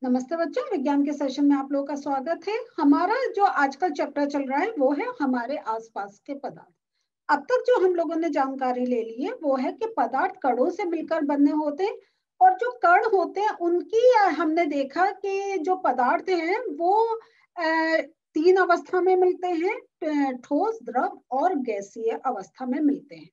नमस्ते बच्चों, विज्ञान के सेशन में आप लोगों का स्वागत है। हमारा जो आजकल चैप्टर चल रहा है वो है हमारे आसपास के पदार्थ। अब तक जो हम लोगों ने जानकारी ले ली है वो है कि पदार्थ कणों से मिलकर बने होते हैं और जो कण होते हैं उनकी हमने देखा कि जो पदार्थ हैं वो तीन अवस्था में मिलते हैं, ठोस, द्रव और गैसीय अवस्था में मिलते हैं।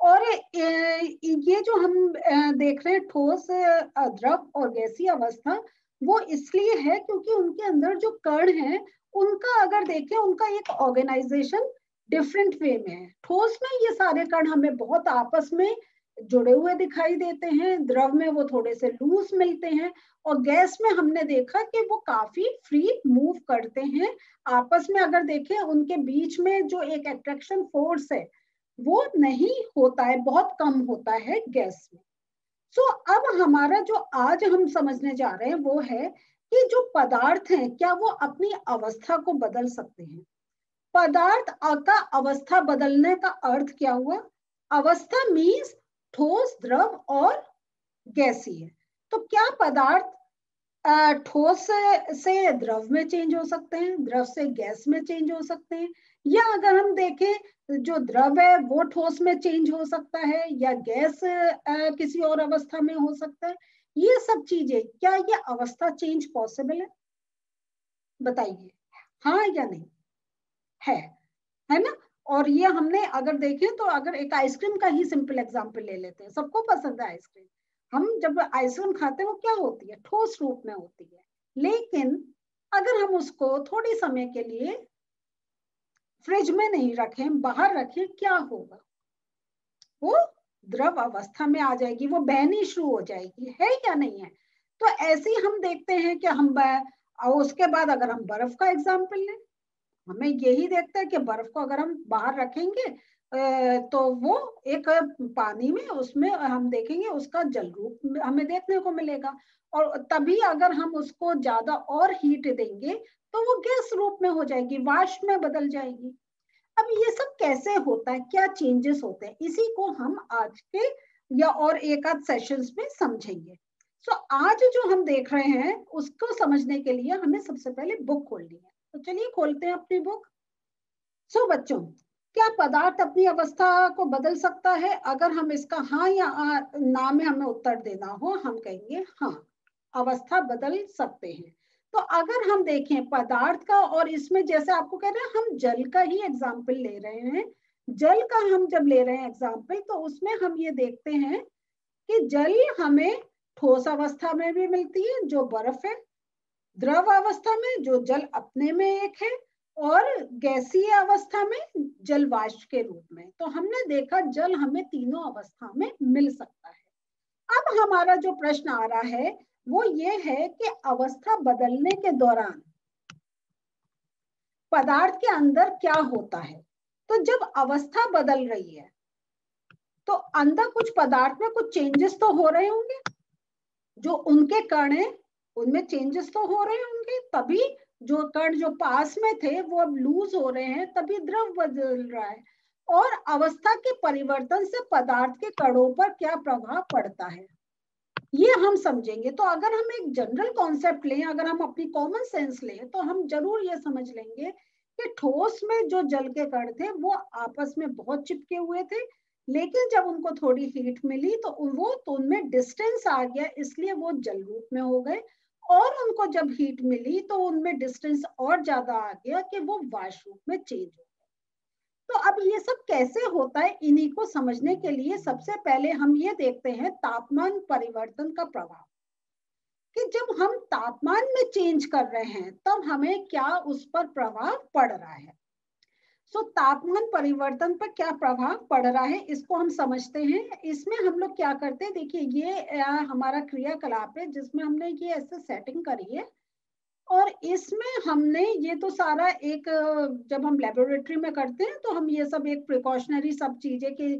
और ये जो हम देख रहे हैं ठोस, द्रव और गैसीय अवस्था, वो इसलिए है क्योंकि उनके अंदर जो कण हैं उनका अगर देखें उनका एक ऑर्गेनाइजेशन डिफरेंट वे में है। ठोस में ये सारे कण हमें बहुत आपस में जुड़े हुए दिखाई देते हैं, द्रव में वो थोड़े से लूज मिलते हैं और गैस में हमने देखा कि वो काफी फ्री मूव करते हैं आपस में। अगर देखें उनके बीच में जो एक अट्रैक्शन फोर्स है वो नहीं होता है, बहुत कम होता है गैस में। अब हमारा जो आज हम समझने जा रहे हैं वो है कि जो पदार्थ हैं क्या वो अपनी अवस्था को बदल सकते हैं। पदार्थ का अवस्था बदलने का अर्थ क्या हुआ? अवस्था मीन्स ठोस, द्रव और गैसीय। तो क्या पदार्थ ठोस से द्रव में चेंज हो सकते हैं, द्रव से गैस में चेंज हो सकते हैं, या अगर हम देखें जो द्रव है वो ठोस में चेंज हो सकता है या गैस किसी और अवस्था में हो सकता है। ये सब चीजें, क्या ये अवस्था चेंज पॉसिबल है? बताइए, हाँ या नहीं? है ना? और ये हमने अगर देखें तो अगर एक आइसक्रीम का ही सिंपल एग्जांपल ले लेते हैं, सबको पसंद है आइसक्रीम। हम जब आइसक्रीम खाते हैं वो क्या होती है? ठोस रूप में होती है। लेकिन अगर हम उसको थोड़ी समय के लिए फ्रिज में नहीं रखें, बाहर रखें, क्या होगा? वो द्रव अवस्था में आ जाएगी, वो बहनी शुरू हो जाएगी, है या नहीं है? तो ऐसे ही हम देखते हैं कि हम उसके बाद अगर हम बर्फ का एग्जाम्पल लें, हमें यही देखता है कि बर्फ को अगर हम बाहर रखेंगे तो वो एक पानी में, उसमें हम देखेंगे उसका जल रूप हमें देखने को मिलेगा। और तभी अगर हम उसको ज्यादा और हीट देंगे तो वो गैस रूप में हो जाएगी, वाष्प में बदल जाएगी। अब ये सब कैसे होता है, क्या चेंजेस होते हैं, इसी को हम आज के या और एक आध सेशंस में समझेंगे। आज जो हम देख रहे हैं उसको समझने के लिए हमें सबसे पहले बुक खोलनी है। तो चलिए खोलते हैं अपनी बुक। बच्चों, क्या पदार्थ अपनी अवस्था को बदल सकता है? अगर हम इसका हाँ या ना में हमें उत्तर देना हो, हम कहेंगे हाँ, अवस्था बदल सकते हैं। तो अगर हम देखें पदार्थ का, और इसमें जैसे आपको कह रहे हैं हम जल का ही एग्जाम्पल ले रहे हैं, जल का हम जब ले रहे हैं एग्जाम्पल तो उसमें हम ये देखते हैं कि जल हमें ठोस अवस्था में भी मिलती है जो बर्फ है, द्रव अवस्था में जो जल अपने में एक है, और गैसीय अवस्था में जल वाष्प के रूप में। तो हमने देखा जल हमें तीनों अवस्था में मिल सकता है। अब हमारा जो प्रश्न आ रहा है वो ये है कि अवस्था बदलने के दौरान पदार्थ के अंदर क्या होता है। तो जब अवस्था बदल रही है तो अंदर कुछ पदार्थ में कुछ चेंजेस तो हो रहे होंगे, जो उनके कण है उनमें चेंजेस तो हो रहे होंगे, तभी जो कण जो पास में थे वो अब लूज हो रहे हैं, तभी द्रव बदल रहा है। और अवस्था के परिवर्तन से पदार्थ के कणों पर क्या प्रभाव पड़ता है ये हम समझेंगे। तो अगर हम एक जनरल कॉन्सेप्ट लें, अगर हम अपनी कॉमन सेंस लें तो हम जरूर ये समझ लेंगे कि ठोस में जो जल के कण थे वो आपस में बहुत चिपके हुए थे, लेकिन जब उनको थोड़ी हीट मिली तो उनमें डिस्टेंस आ गया, इसलिए वो जल रूप में हो गए। और उनको जब हीट मिली तो उनमें डिस्टेंस और ज्यादा आ गया कि वो वाष्प रूप में चेंज हो। तो अब ये सब कैसे होता है, इन्हीं को समझने के लिए सबसे पहले हम ये देखते हैं तापमान परिवर्तन का प्रभाव, कि जब हम तापमान में चेंज कर रहे हैं तब हमें क्या उस पर प्रभाव पड़ रहा है। तापमान परिवर्तन पर क्या प्रभाव पड़ रहा है इसको हम समझते हैं। इसमें हम लोग क्या करते हैं, देखिए ये हमारा क्रियाकलाप है जिसमें हमने ये ऐसे सेटिंग करी है, और इसमें हमने ये तो सारा एक जब हम लेबोरेटरी में करते हैं तो हम ये सब एक प्रिकॉशनरी सब चीजें कि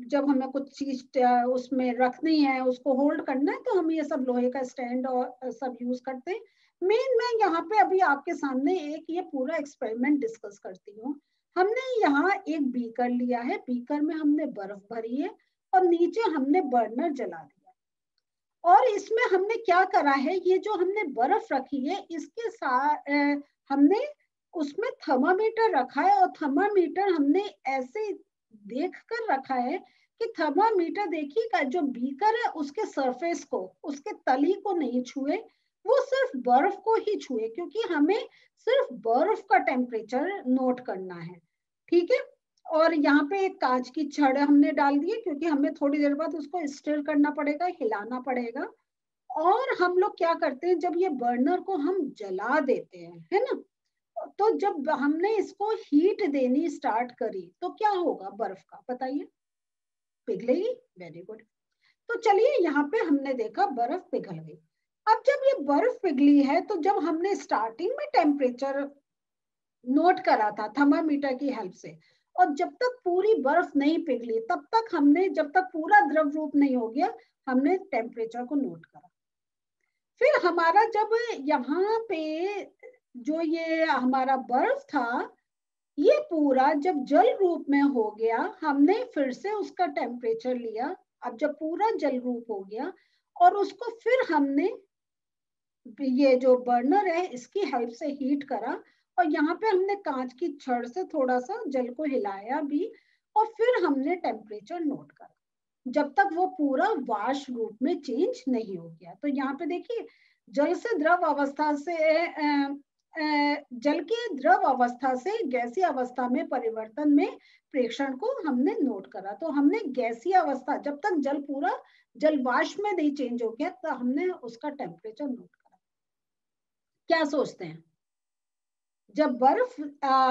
जब हमें कुछ चीज उसमें रखनी है, उसको होल्ड करना है, तो हम ये सब लोहे का स्टैंड और सब यूज करते हैं। मेन मैं यहाँ पे अभी आपके सामने एक ये पूरा एक्सपेरिमेंट डिस्कस करती हूँ। हमने यहाँ एक बीकर लिया है, बीकर में हमने बर्फ भरी है और नीचे हमने बर्नर जला दिया। और इसमें हमने क्या करा है, ये जो हमने बर्फ रखी है इसके साथ हमने उसमें थर्मामीटर रखा है, और थर्मामीटर हमने ऐसे देख कर रखा है कि थर्मामीटर देखिएगा जो बीकर है उसके सरफेस को, उसके तली को नहीं छुए, वो सिर्फ बर्फ को ही छुए, क्योंकि हमें सिर्फ बर्फ का टेम्परेचर नोट करना है। ठीक है, और यहाँ पे एक कांच की छड़ हमने डाल दी है, क्योंकि हमें थोड़ी देर बाद उसको स्टिर करना पड़ेगा, हिलाना पड़ेगा। और हम लोग क्या करते हैं, जब ये बर्नर को हम जला देते हैं, है ना, तो जब हमने इसको हीट देनी स्टार्ट करी तो क्या होगा बर्फ का, बताइए? पिघलेगी। Very good. तो चलिए, यहाँ पे हमने देखा बर्फ पिघल गई। अब जब ये बर्फ पिघली है, तो जब हमने स्टार्टिंग में टेम्परेचर नोट करा था थर्मामीटर की हेल्प से, और जब तक पूरी बर्फ नहीं पिघली तब तक हमने, जब तक पूरा द्रव रूप नहीं हो गया, हमने टेम्परेचर को नोट करा। फिर हमारा जब यहाँ पे जो ये हमारा बर्फ था, ये पूरा जब जल रूप में हो गया, हमने फिर से उसका टेम्परेचर लिया। अब जब पूरा जल रूप हो गया, और उसको फिर हमने ये जो बर्नर है इसकी हेल्प से हीट करा, और यहाँ पे हमने कांच की छड़ से थोड़ा सा जल को हिलाया भी, और फिर हमने टेम्परेचर नोट करा जब तक वो पूरा वाष्प रूप में चेंज नहीं हो गया। तो यहाँ पे देखिए, जल से द्रव अवस्था से जल के द्रव अवस्था से गैसीय अवस्था में परिवर्तन में प्रेक्षण को हमने नोट करा। तो हमने गैसीय अवस्था, जब तक जल पूरा जल वाष्प में नहीं चेंज हो गया, तो हमने उसका टेम्परेचर नोट करा। क्या सोचते हैं, जब बर्फ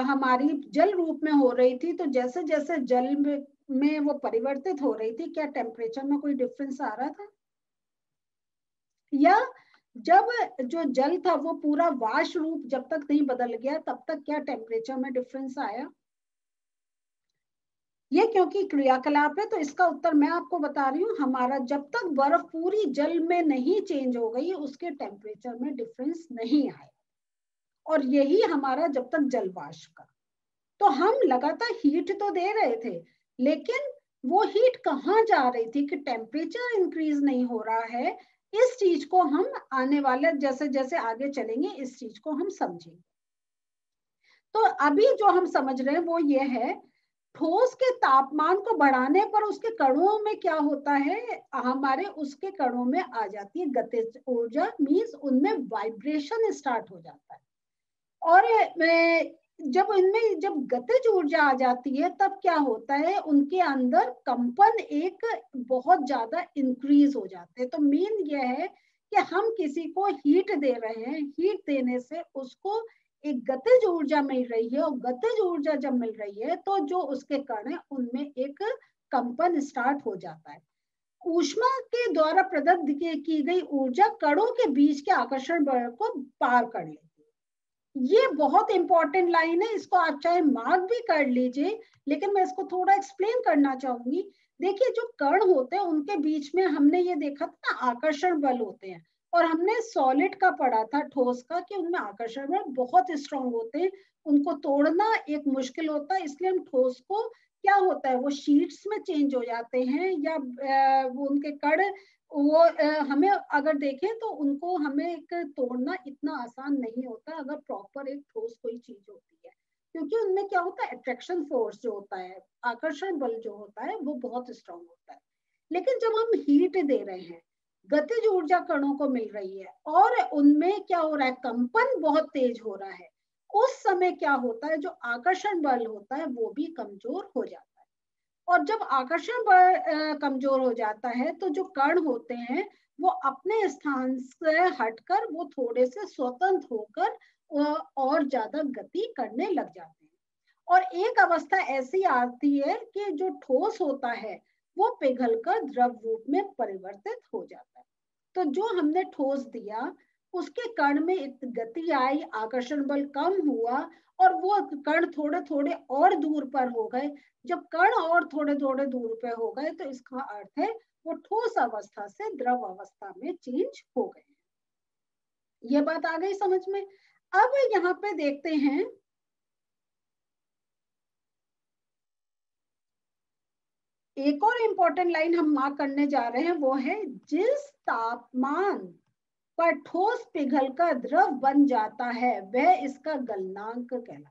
हमारी जल रूप में हो रही थी, तो जैसे जैसे जल में वो परिवर्तित हो रही थी, क्या टेम्परेचर में कोई डिफरेंस आ रहा था? या जब जो जल था वो पूरा वाष्प रूप जब तक नहीं बदल गया, तब तक क्या टेम्परेचर में डिफरेंस आया? ये क्योंकि क्रियाकलाप है, तो इसका उत्तर मैं आपको बता रही हूँ, हमारा जब तक बर्फ पूरी जल में नहीं चेंज हो गई, उसके टेम्परेचर में डिफरेंस नहीं आया। और यही हमारा जब तक जल वाष्प का, तो हम लगातार हीट तो दे रहे थे, लेकिन वो हीट कहाँ जा रही थी कि टेम्परेचर इंक्रीज नहीं हो रहा है। इस चीज को हम आने वाले जैसे जैसे आगे चलेंगे, इस चीज को हम समझेंगे। तो अभी जो हम समझ रहे हैं वो ये है, ठोस के तापमान को बढ़ाने पर उसके कणों में क्या होता है, हमारे उसके कणों में आ जाती है गतिज ऊर्जा, मींस उनमें वाइब्रेशन स्टार्ट हो जाता है। और जब इनमें जब गतिज ऊर्जा आ जाती है, तब क्या होता है, उनके अंदर कंपन एक बहुत ज्यादा इंक्रीज हो जाते हैं। तो मेन ये है कि हम किसी को हीट दे रहे हैं, हीट देने से उसको एक गतिज ऊर्जा मिल रही है, और गतिज ऊर्जा जब मिल रही है तो जो उसके कण है उनमें एक कंपन स्टार्ट हो जाता है। ऊष्मा के द्वारा प्रदत्त की गई ऊर्जा कणों के बीच के आकर्षण बल को पार कर लेती है। ये बहुत इंपॉर्टेंट लाइन है, इसको आप चाहे मार्क भी कर लीजिए, लेकिन मैं इसको थोड़ा एक्सप्लेन करना चाहूंगी। देखिए, जो कण होते हैं उनके बीच में हमने ये देखा था ना, आकर्षण बल होते हैं, और हमने सॉलिड का पढ़ा था, ठोस का, कि उनमें आकर्षण बल बहुत स्ट्रांग होते हैं, उनको तोड़ना एक मुश्किल होता है। इसलिए हम ठोस को, क्या होता है, वो शीट्स में चेंज हो जाते हैं, या वो उनके कण, वो हमें अगर देखें तो उनको हमें एक तोड़ना इतना आसान नहीं होता अगर प्रॉपर एक ठोस कोई चीज होती है, क्योंकि उनमें क्या होता है, अट्रैक्शन फोर्स जो होता है, आकर्षण बल जो होता है, वो बहुत स्ट्रांग होता है। लेकिन जब हम हीट दे रहे हैं, गतिज ऊर्जा कणों को मिल रही है, और उनमें क्या हो रहा है, कंपन बहुत तेज हो रहा है, उस समय क्या होता है, जो आकर्षण बल होता है वो भी कमजोर हो जाता है। और जब आकर्षण बल कमजोर हो जाता है, तो जो कण होते हैं वो अपने स्थान से हटकर वो थोड़े से स्वतंत्र होकर और ज्यादा गति करने लग जाते हैं। और एक अवस्था ऐसी आती है कि जो ठोस होता है वो पिघलकर द्रव रूप में परिवर्तित हो जाता है। तो जो हमने ठोस दिया, उसके कण में गति आई, आकर्षण बल कम हुआ, और वो कण थोड़े थोड़े और दूर पर हो गए। जब कण और थोड़े थोड़े दूर पे हो गए, तो इसका अर्थ है वो ठोस अवस्था से द्रव अवस्था में चेंज हो गए। ये बात आ गई समझ में? अब यहाँ पे देखते हैं, एक और इम्पोर्टेंट लाइन हम मार्क करने जा रहे हैं, वो है जिस तापमान पर ठोस पिघलकर द्रव बन जाता है वह इसका गलनांक कहलाता है।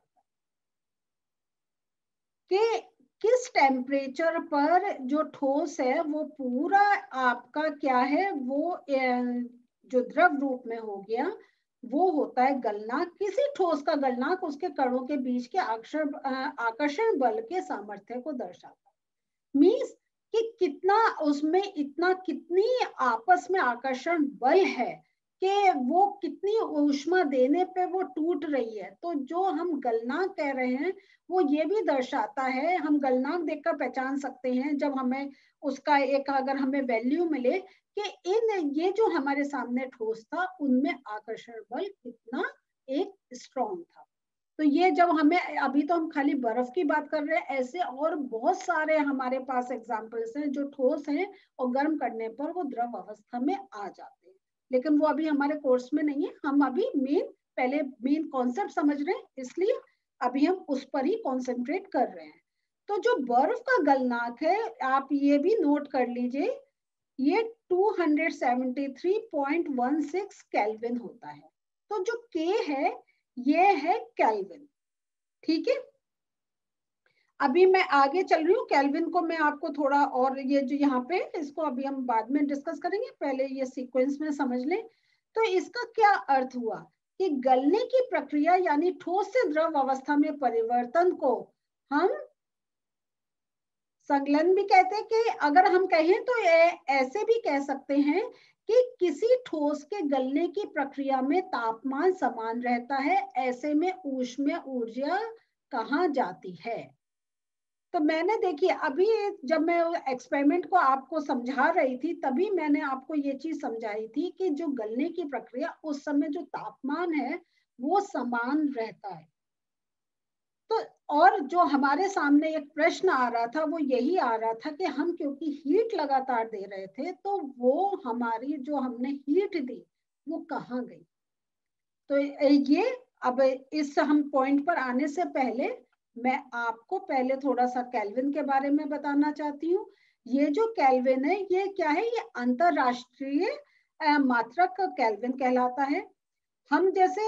कि किस टेम्परेचर पर जो ठोस है वो पूरा आपका क्या है, वो जो द्रव रूप में हो गया वो होता है गलनांक। किसी ठोस का गलनांक उसके कणों के बीच के आकर्षण बल के सामर्थ्य को दर्शाता है। मीन्स कि कितना उसमें इतना कितनी आपस में आकर्षण बल है कि वो कितनी ऊष्मा देने पे वो टूट रही है। तो जो हम गलनांक कह रहे हैं वो ये भी दर्शाता है, हम गलनांक देखकर पहचान सकते हैं जब हमें उसका एक अगर हमें वैल्यू मिले कि इन ये जो हमारे सामने ठोस था उनमें आकर्षण बल कितना एक स्ट्रॉन्ग था। तो ये जब हमें, अभी तो हम खाली बर्फ की बात कर रहे हैं, ऐसे और बहुत सारे हमारे पास एग्जाम्पल्स हैं जो ठोस हैं और गर्म करने पर वो द्रव अवस्था में आ जाते हैं, लेकिन वो अभी हमारे कोर्स में नहीं है। हम अभी पहले मेन कॉन्सेप्ट समझ रहे हैं, इसलिए अभी हम उस पर ही कॉन्सेंट्रेट कर रहे हैं। तो जो बर्फ का गलनांक है, आप ये भी नोट कर लीजिए, ये 273.16 केल्विन होता है। तो जो के है ये है केल्विन। ठीक है, अभी मैं आगे चल रही हूँ। केल्विन को मैं आपको थोड़ा और, ये जो यहाँ पे इसको अभी हम बाद में डिस्कस करेंगे, पहले ये सीक्वेंस में समझ लें। तो इसका क्या अर्थ हुआ कि गलने की प्रक्रिया यानी ठोस से द्रव अवस्था में परिवर्तन को हम संगलन भी कहते हैं, कि अगर हम कहें तो ऐसे भी कह सकते हैं कि किसी ठोस के गलने की प्रक्रिया में तापमान समान रहता है, ऐसे में ऊष्मीय ऊर्जा कहाँ जाती है। तो मैंने देखिए अभी जब मैं एक्सपेरिमेंट को आपको समझा रही थी तभी मैंने आपको ये चीज समझाई थी कि जो गलने की प्रक्रिया उस समय जो तापमान है वो समान रहता है। तो और जो हमारे सामने एक प्रश्न आ रहा था वो यही आ रहा था कि हम क्योंकि हीट लगातार दे रहे थे तो वो हमारी जो हमने हीट दी वो कहाँ गई। तो ये अब इस हम पॉइंट पर आने से पहले मैं आपको पहले थोड़ा सा केल्विन के बारे में बताना चाहती हूँ। ये जो केल्विन है ये क्या है, ये अंतरराष्ट्रीय मात्रक केल्विन कहलाता है। हम जैसे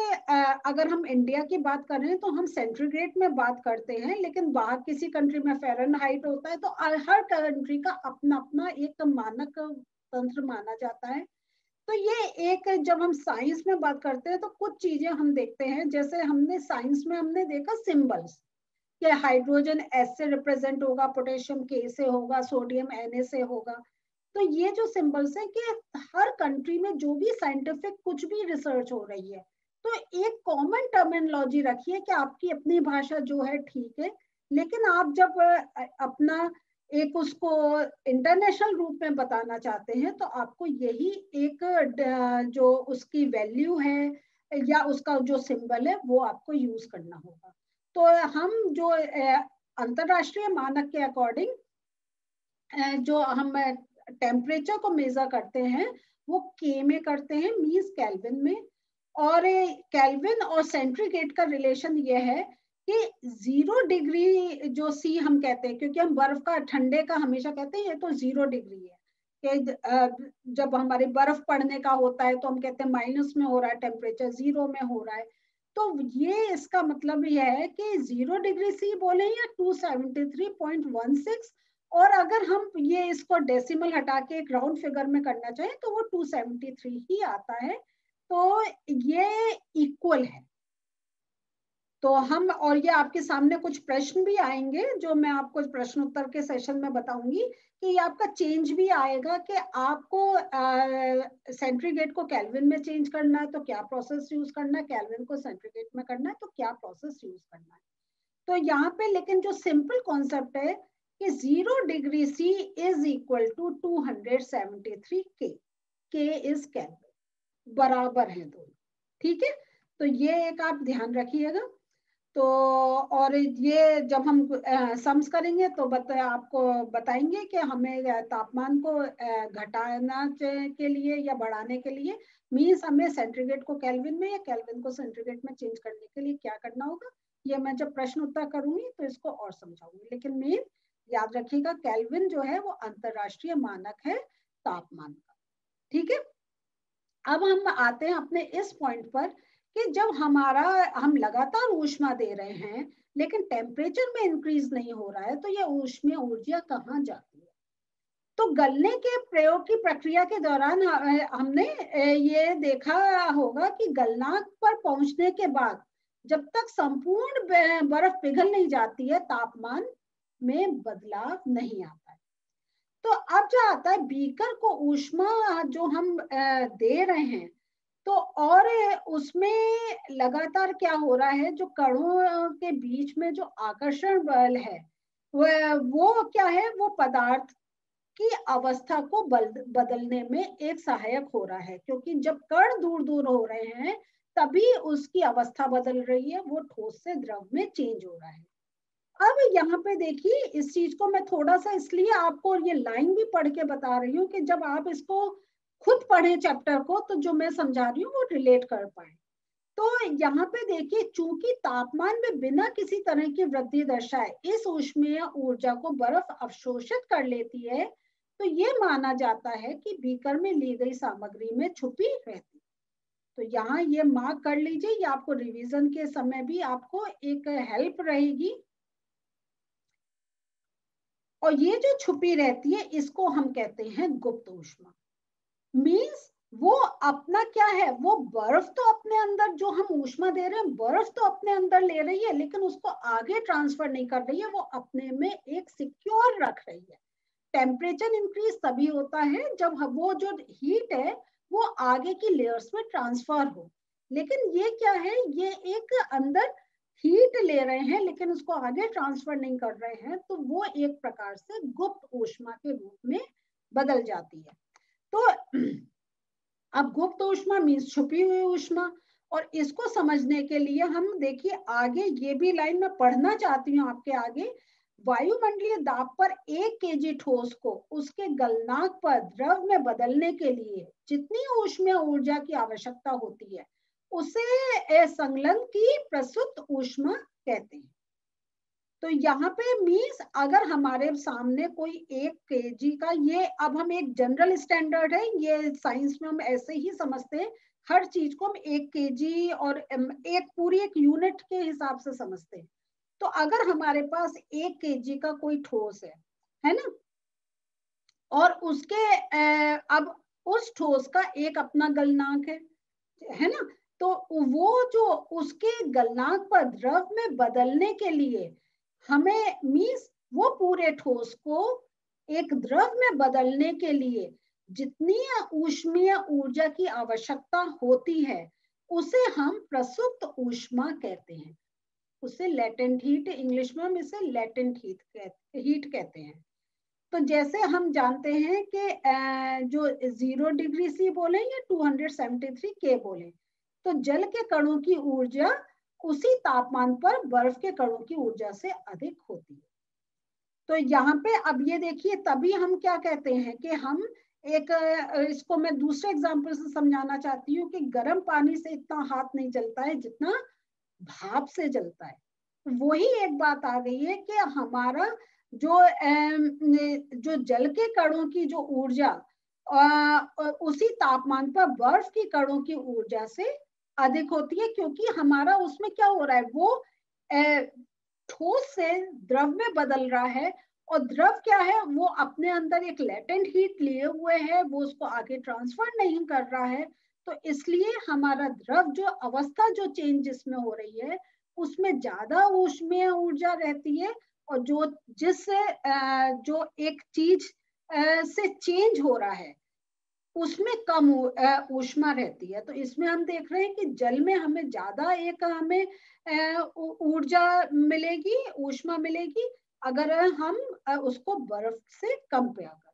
अगर हम इंडिया की बात कर रहे हैं तो हम सेंटीग्रेड में बात करते हैं, लेकिन बाहर किसी कंट्री में फ़ारेनहाइट होता है। तो हर कंट्री का अपना अपना एक मानक तंत्र माना जाता है। तो ये एक, जब हम साइंस में बात करते हैं तो कुछ चीजें हम देखते हैं, जैसे हमने साइंस में हमने देखा सिंबल्स कि हाइड्रोजन एस से रिप्रेजेंट होगा, पोटेशियम के से होगा, सोडियम Na से होगा। तो ये जो सिंबल्स है कि हर कंट्री में जो भी साइंटिफिक कुछ भी रिसर्च हो रही है तो एक कॉमन टर्मिनोलॉजी रखिए कि आपकी अपनी भाषा जो है ठीक है, लेकिन आप जब अपना एक उसको इंटरनेशनल रूप में बताना चाहते हैं तो आपको यही एक जो उसकी वैल्यू है या उसका जो सिंबल है वो आपको यूज करना होगा। तो हम जो अंतरराष्ट्रीय मानक के अकॉर्डिंग जो हम टेम्परेचर को मेजर करते हैं वो के में करते हैं, मीन्स केल्विन में। और केल्विन और सेंटीग्रेड का रिलेशन ये है कि 0 डिग्री जो सी हम कहते हैं, क्योंकि हम बर्फ का ठंडे का हमेशा कहते हैं ये तो 0 डिग्री है कि जब हमारी बर्फ पड़ने का होता है तो हम कहते हैं माइनस में हो रहा है टेम्परेचर, 0 में हो रहा है। तो ये इसका मतलब यह है कि 0 डिग्री सी बोले या 273.16, और अगर हम ये इसको डेसिमल हटा के एक राउंड फिगर में करना चाहें तो वो 273 ही आता है। तो ये इक्वल है। तो हम, और ये आपके सामने कुछ प्रश्न भी आएंगे जो मैं आपको प्रश्न उत्तर के सेशन में बताऊंगी कि ये आपका चेंज भी आएगा कि आपको सेंटीग्रेड को केल्विन में चेंज करना है तो क्या प्रोसेस यूज करना है, केल्विन को सेंटीग्रेड में करना है तो क्या प्रोसेस यूज करना है। तो यहाँ पे लेकिन जो सिंपल कॉन्सेप्ट है कि 0 degree C is equal to 273 K is kelvin, बराबर है दोनों। ठीक है, तो ये एक आप ध्यान रखिएगा। तो और ये जब हम सम्स करेंगे तो आपको बताएंगे कि हमें तापमान को घटाना के लिए या बढ़ाने के लिए, मीन्स हमें सेंटीग्रेड को केल्विन में या केल्विन को सेंटीग्रेड में चेंज करने के लिए क्या करना होगा। ये मैं जब प्रश्न उत्तर करूंगी तो इसको और समझाऊंगी, लेकिन मेन याद रखिएगा केल्विन जो है वो अंतरराष्ट्रीय मानक है तापमान का। ठीक है, अब हम आते हैं अपने इस पॉइंट पर कि जब हम लगातार ऊष्मा दे रहे हैं लेकिन टेम्परेचर में इंक्रीज नहीं हो रहा है, तो ये ऊष्मीय ऊर्जा कहाँ जाती है? तो गलने के प्रयोग की प्रक्रिया के दौरान हमने ये देखा होगा कि गलनांक पर पहुंचने के बाद जब तक संपूर्ण बर्फ पिघल नहीं जाती है, तापमान में बदलाव नहीं आता है। तो अब जो आता है बीकर को ऊष्मा जो हम दे रहे हैं, तो और उसमें लगातार क्या हो रहा है, जो कणों के बीच में जो आकर्षण बल है वो क्या है, वो पदार्थ की अवस्था को बदलने में एक सहायक हो रहा है, क्योंकि जब कण दूर दूर हो रहे हैं तभी उसकी अवस्था बदल रही है, वो ठोस से द्रव में चेंज हो रहा है। अब यहाँ पे देखिए, इस चीज को मैं थोड़ा सा इसलिए आपको ये लाइन भी पढ़ के बता रही हूँ कि जब आप इसको खुद पढ़े चैप्टर को तो जो मैं समझा रही हूँ वो रिलेट कर पाए। तो यहाँ पे देखिए, चूंकि तापमान में बिना किसी तरह की वृद्धि दर्शाए इस ऊष्मीय ऊर्जा को बर्फ अवशोषित कर लेती है, तो ये माना जाता है कि बीकर में ली गई सामग्री में छुपी रहती। तो यहाँ ये मार्क कर लीजिए, ये आपको रिवीजन के समय भी आपको एक हेल्प रहेगी। और ये जो छुपी रहती है इसको हम कहते हैं गुप्त ऊष्मा। मीन्स वो अपना क्या है, वो बर्फ तो अपने अंदर, जो हम ऊष्मा दे रहे हैं बर्फ तो अपने अंदर ले रही है, लेकिन उसको आगे ट्रांसफर नहीं कर रही है, वो अपने में एक सिक्योर रख रही है। टेम्परेचर इंक्रीज तभी होता है जब वो जो हीट है वो आगे की लेयर्स में ट्रांसफर हो, लेकिन ये क्या है, ये एक अंदर हीट ले रहे हैं लेकिन उसको आगे ट्रांसफर नहीं कर रहे हैं, तो वो एक प्रकार से गुप्त ऊष्मा के रूप में बदल जाती है। तो अब गुप्त ऊष्मा मीन्स छुपी हुई ऊष्मा, और इसको समझने के लिए हम देखिए आगे ये भी लाइन में पढ़ना चाहती हूँ आपके आगे। वायुमंडलीय दाब पर 1 केजी ठोस को उसके गलनांक पर द्रव में बदलने के लिए जितनी ऊष्मीय ऊर्जा की आवश्यकता होती है उसे संलग्न की प्रसुप्त ऊष्मा कहते हैं। तो यहाँ पे मीन्स अगर हमारे सामने कोई 1 केजी का, ये अब हम एक जनरल स्टैंडर्ड है, ये साइंस में हम ऐसे ही समझते हैं, हर चीज को हम 1 केजी और एक पूरी एक यूनिट के हिसाब से समझते हैं। तो अगर हमारे पास 1 केजी का कोई ठोस है ना, और उसके अब उस ठोस का एक अपना गलनांक है ना, तो वो जो उसके गलनांक पर द्रव में बदलने के लिए हमें मीन्स वो पूरे ठोस को एक द्रव में बदलने के लिए जितनी ऊष्मीय ऊर्जा की आवश्यकता होती है उसे हम प्रसुप्त ऊष्मा कहते हैं। उसे लेटेंट हीट, इंग्लिश में हम इसे लेटेंट हीट कहते हैं। तो जैसे हम जानते हैं कि जो 0 डिग्री सी बोले या 273 के बोले, तो जल के कणों की ऊर्जा उसी तापमान पर बर्फ के कणों की ऊर्जा से अधिक होती है। तो यहाँ पे अब ये देखिए, तभी हम क्या कहते हैं कि हम एक, इसको मैं दूसरे एग्जांपल से समझाना चाहती हूँ कि गर्म पानी से इतना हाथ नहीं जलता है जितना भाप से जलता है। वही एक बात आ गई है कि हमारा जो जल के कणों की जो ऊर्जा उसी तापमान पर बर्फ की कणों की ऊर्जा से अधिक होती है, क्योंकि हमारा उसमें क्या हो रहा है, वो ठोस से द्रव में बदल रहा है, और द्रव क्या है, वो अपने अंदर एक लेटेंट हीट लिए हुए है, वो उसको आगे ट्रांसफर नहीं कर रहा है। तो इसलिए हमारा द्रव जो अवस्था जो चेंज जिसमें हो रही है उसमें ज्यादा ऊष्मीय ऊर्जा रहती है, और जिससे जो एक चीज से चेंज हो रहा है उसमें कम ऊष्मा रहती है। तो इसमें हम देख रहे हैं कि जल में हमें ज्यादा एक हमें ऊर्जा मिलेगी, ऊष्मा मिलेगी, अगर हम उसको बर्फ से कंपेयर करें।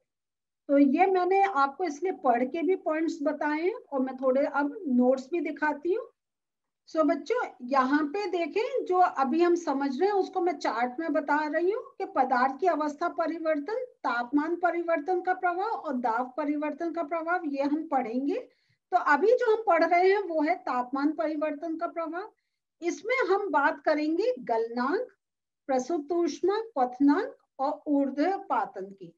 तो ये मैंने आपको इसलिए पढ़ के भी पॉइंट्स बताए हैं, और मैं थोड़े अब नोट्स भी दिखाती हूँ। सो बच्चों यहाँ पे देखें, जो अभी हम समझ रहे हैं उसको मैं चार्ट में बता रही हूँ कि पदार्थ की अवस्था परिवर्तन, तापमान परिवर्तन का प्रभाव और दाब परिवर्तन का प्रभाव, ये हम पढ़ेंगे। तो अभी जो हम पढ़ रहे हैं वो है तापमान परिवर्तन का प्रभाव। इसमें हम बात करेंगे गलनांक, प्रसुप्त ऊष्मा, क्वथनांक और ऊर्ध्वपातन की।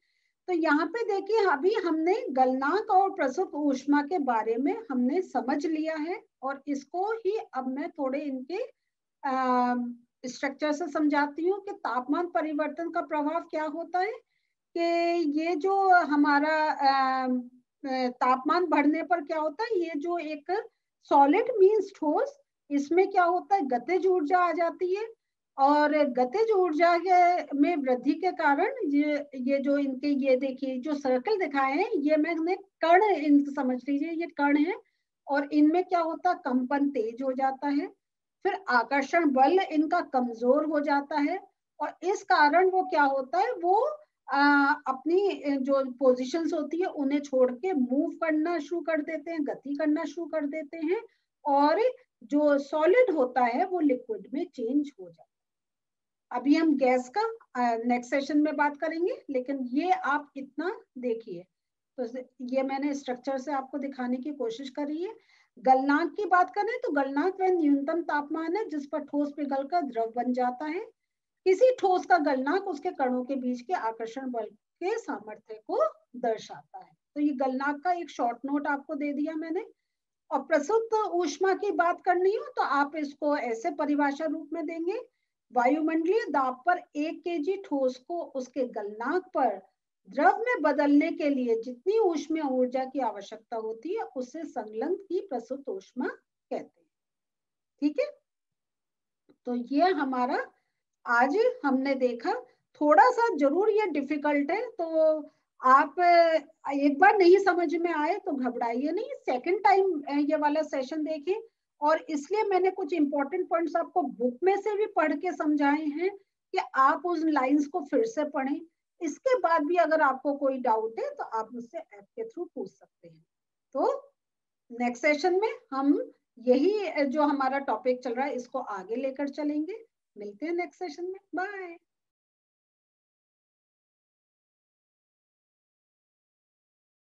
तो यहाँ पे देखिए अभी हमने गलनांक और प्रसुप्त ऊष्मा के बारे में हमने समझ लिया है, और इसको ही अब मैं थोड़े इनके स्ट्रक्चर से समझाती हूँ कि तापमान परिवर्तन का प्रभाव क्या होता है। कि ये जो हमारा तापमान बढ़ने पर क्या होता है, ये जो एक सॉलिड मीन्स ठोस, इसमें क्या होता है, गतिज ऊर्जा आ जाती है, और गतिज ऊर्जा के में वृद्धि के कारण ये जो इनके, ये देखिए जो सर्कल दिखाए हैं, ये मैंने कण, इन समझ लीजिए ये कण है, और इनमें क्या होता है, कंपन तेज हो जाता है, फिर आकर्षण बल इनका कमजोर हो जाता है, और इस कारण वो क्या होता है, वो अपनी जो पोजीशंस होती है उन्हें छोड़ के मूव करना शुरू कर देते हैं, गति करना शुरू कर देते हैं, और जो सॉलिड होता है वो लिक्विड में चेंज हो जाता है। अभी हम गैस का नेक्स्ट सेशन में बात करेंगे, लेकिन ये आप इतना देखिए। तो ये मैंने स्ट्रक्चर से आपको दिखाने की कोशिश करी है। गलनांक की बात करें तो गलनांक वह न्यूनतम तापमान है जिस पर ठोस पिघलकर द्रव बन जाता है। किसी ठोस का गलनांक उसके कणों के बीच के आकर्षण बल के सामर्थ्य को दर्शाता है। तो ये गलनांक का एक शॉर्ट नोट आपको दे दिया मैंने। और प्रसुप्त ऊष्मा की बात करनी हो तो आप इसको ऐसे परिभाषा रूप में देंगे, वायुमंडलीय दाब पर 1 केजी ठोस को उसके गलनांक पर द्रव में बदलने के लिए जितनी ऊष्मीय ऊर्जा की आवश्यकता होती है उसे संलग्न की प्रसुप्त ऊष्मा कहते हैं। ठीक है, तो ये हमारा आज हमने देखा। थोड़ा सा जरूर ये डिफिकल्ट है, तो आप एक बार नहीं समझ में आए तो घबराइए नहीं, सेकंड टाइम ये वाला सेशन देखें। और इसलिए मैंने कुछ इंपॉर्टेंट पॉइंट्स आपको बुक में से भी पढ़ के समझाए हैं कि आप उस लाइंस को फिर से पढ़ें। इसके बाद भी अगर आपको कोई डाउट है तो आप मुझसे ऐप के थ्रू पूछ सकते हैं। तो नेक्स्ट सेशन में हम यही जो हमारा टॉपिक चल रहा है इसको आगे लेकर चलेंगे। मिलते हैं नेक्स्ट सेशन में, बाय।